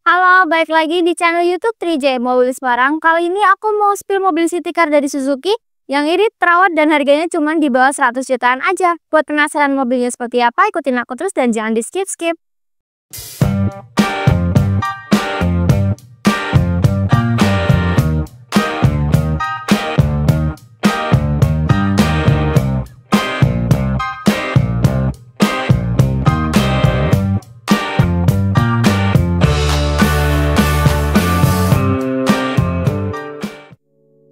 Halo, balik lagi di channel YouTube 3J Mobil Semarang. Kali ini aku mau spill mobil city car dari Suzuki yang irit, terawat, dan harganya cuma di bawah 100 jutaan aja. Buat penasaran mobilnya seperti apa, ikutin aku terus dan jangan di skip-skip.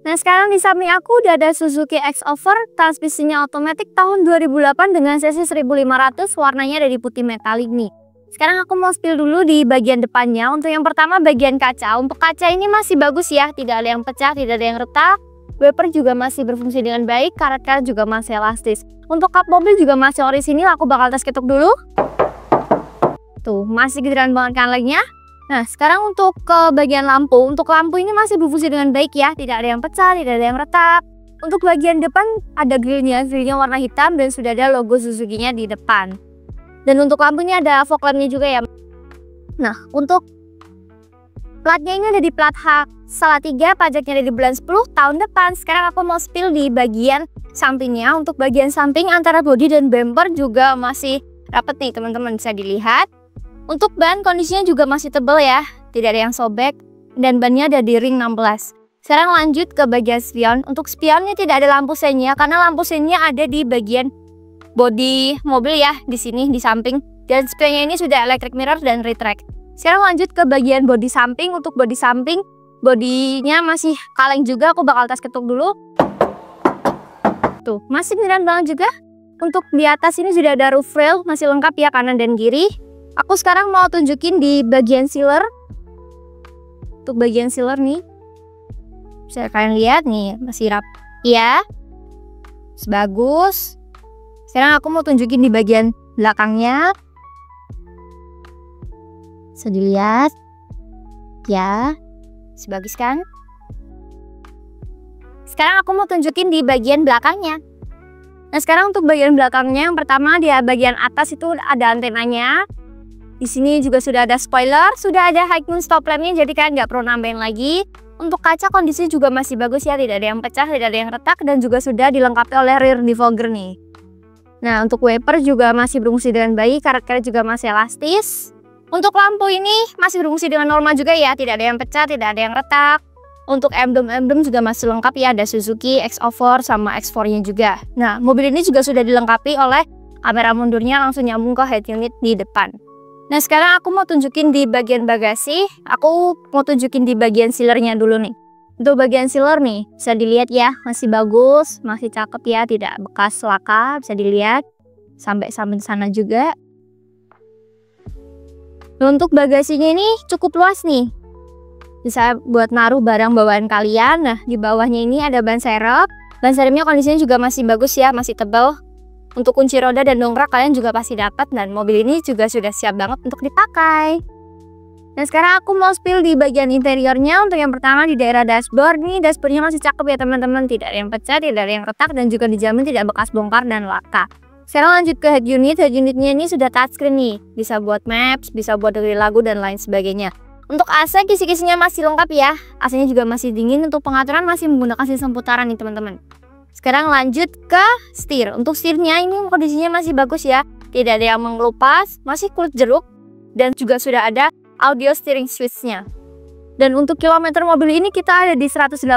Nah, sekarang di samping aku udah ada Suzuki X-Over, transmisinya otomatis tahun 2008 dengan sesi 1500, warnanya dari putih metalik nih. Sekarang aku mau spill dulu di bagian depannya. Untuk yang pertama bagian kaca. Untuk kaca ini masih bagus ya, tidak ada yang pecah, tidak ada yang retak. Wiper juga masih berfungsi dengan baik, karet-karet juga masih elastis. Untuk kap mobil juga masih orisinil, aku bakal tes ketuk dulu. Tuh, masih giliran banget kan lagnya. Nah, sekarang untuk ke bagian lampu. Untuk lampu ini masih berfungsi dengan baik ya. Tidak ada yang pecah, tidak ada yang retak. Untuk bagian depan ada grillnya warna hitam dan sudah ada logo Suzuki-nya di depan. Dan untuk lampunya ada fog lamp-nya juga ya. Nah, untuk platnya ini ada di plat H Salatiga, pajaknya ada di bulan 10 tahun depan. Sekarang aku mau spill di bagian sampingnya. Untuk bagian samping antara bodi dan bumper juga masih rapat nih teman-teman, bisa dilihat. Untuk ban kondisinya juga masih tebal ya, tidak ada yang sobek, dan bannya ada di ring 16. Sekarang lanjut ke bagian spion. Untuk spionnya tidak ada lampu seinnya, karena lampu seinnya ada di bagian bodi mobil ya, di sini di samping. Dan spionnya ini sudah electric mirror dan retract. Sekarang lanjut ke bagian bodi samping. Untuk bodi samping, bodinya masih kaleng juga, aku bakal tes ketuk dulu. Tuh, masih beneran banget juga. Untuk di atas ini sudah ada roof rail, masih lengkap ya kanan dan kiri. Aku sekarang mau tunjukin di bagian sealer. Untuk bagian sealer nih, bisa kalian lihat nih, masih rapi ya, sebagus. Sekarang aku mau tunjukin di bagian belakangnya, bisa dilihat ya, sebagus kan. Sekarang aku mau tunjukin di bagian belakangnya. Nah, sekarang untuk bagian belakangnya, yang pertama di bagian atas itu ada antenanya. Di sini juga sudah ada spoiler, sudah ada high beam stop lamp-nya, jadi kalian nggak perlu nambahin lagi. Untuk kaca kondisi juga masih bagus ya, tidak ada yang pecah, tidak ada yang retak, dan juga sudah dilengkapi oleh rear defogger nih. Nah, untuk wiper juga masih berfungsi dengan baik, karet-karet juga masih elastis. Untuk lampu ini masih berfungsi dengan normal juga ya, tidak ada yang pecah, tidak ada yang retak. Untuk emblem juga masih lengkap ya, ada Suzuki X-Over sama X4-nya juga. Nah, mobil ini juga sudah dilengkapi oleh kamera mundurnya langsung nyambung ke head unit di depan. Nah, sekarang aku mau tunjukin di bagian bagasi. Aku mau tunjukin di bagian sealernya dulu nih. Untuk bagian sealer nih, bisa dilihat ya, masih bagus, masih cakep ya, tidak bekas laka, bisa dilihat sampai sana juga. Dan untuk bagasinya ini cukup luas nih, bisa buat naruh barang bawaan kalian. Nah, di bawahnya ini ada ban serep. Ban serepnya kondisinya juga masih bagus ya, masih tebal. Untuk kunci roda dan dongkrak kalian juga pasti dapat, dan mobil ini juga sudah siap banget untuk dipakai. Dan sekarang aku mau spill di bagian interiornya. Untuk yang pertama di daerah dashboard nih, dashboardnya masih cakep ya teman-teman, tidak ada yang pecah, tidak ada yang retak, dan juga dijamin tidak bekas bongkar dan laka. Sekarang lanjut ke head unit. Head unitnya ini sudah touchscreen nih, bisa buat maps, bisa buat dengerin lagu dan lain sebagainya. Untuk AC kisi-kisinya masih lengkap ya, AC-nya juga masih dingin. Untuk pengaturan masih menggunakan sistem putaran nih teman-teman. Sekarang lanjut ke setir. Untuk setirnya ini kondisinya masih bagus ya, tidak ada yang mengelupas, masih kulit jeruk, dan juga sudah ada audio steering switch-nya. Dan untuk kilometer mobil ini kita ada di 188.000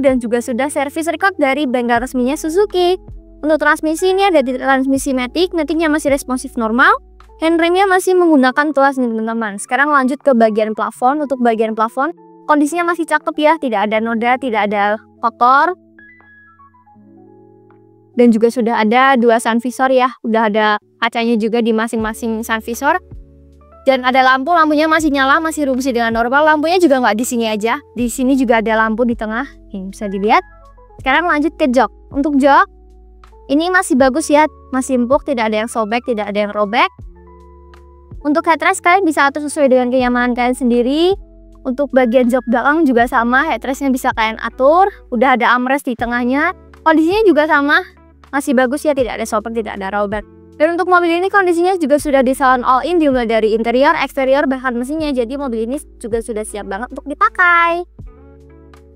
dan juga sudah service record dari bengkel resminya Suzuki. Untuk transmisi ini ada di transmisi matic, maticnya masih responsif normal, handremnya masih menggunakan tuas nih teman-teman. Sekarang lanjut ke bagian plafon. Untuk bagian plafon kondisinya masih cakep ya, tidak ada noda, tidak ada kotor. Dan juga sudah ada dua sun visor ya, udah ada kacanya juga di masing-masing sun visor. Dan ada lampu, lampunya masih nyala, masih berfungsi dengan normal. Lampunya juga nggak di sini aja, di sini juga ada lampu di tengah, ini bisa dilihat. Sekarang lanjut ke jok. Untuk jok ini masih bagus ya, masih empuk, tidak ada yang sobek, tidak ada yang robek. Untuk headrest kalian bisa atur sesuai dengan kenyamanan kalian sendiri. Untuk bagian jok belakang juga sama, headrestnya bisa kalian atur. Udah ada armrest di tengahnya, kondisinya juga sama. Masih bagus ya, tidak ada sobek, tidak ada robek. Dan untuk mobil ini kondisinya juga sudah di salon all in, dimulai dari interior, eksterior, bahkan mesinnya. Jadi mobil ini juga sudah siap banget untuk dipakai.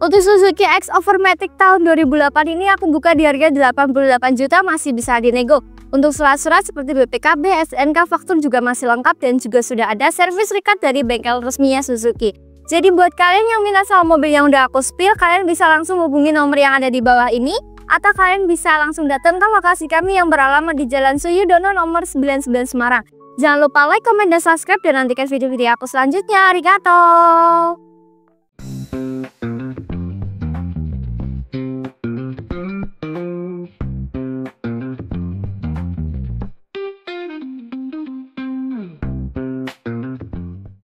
Untuk Suzuki X-Over Matic tahun 2008 ini aku buka di harga 88 juta, masih bisa dinego. Untuk surat-surat seperti BPKB, STNK, faktur juga masih lengkap dan juga sudah ada servis record dari bengkel resminya Suzuki. Jadi buat kalian yang minat sama mobil yang udah aku spill, kalian bisa langsung hubungi nomor yang ada di bawah ini. Atau kalian bisa langsung datang ke lokasi kami yang beralamat di Jalan Suyudono nomor 99 Semarang. Jangan lupa like, comment, dan subscribe, dan nantikan video-video aku selanjutnya. Arigato!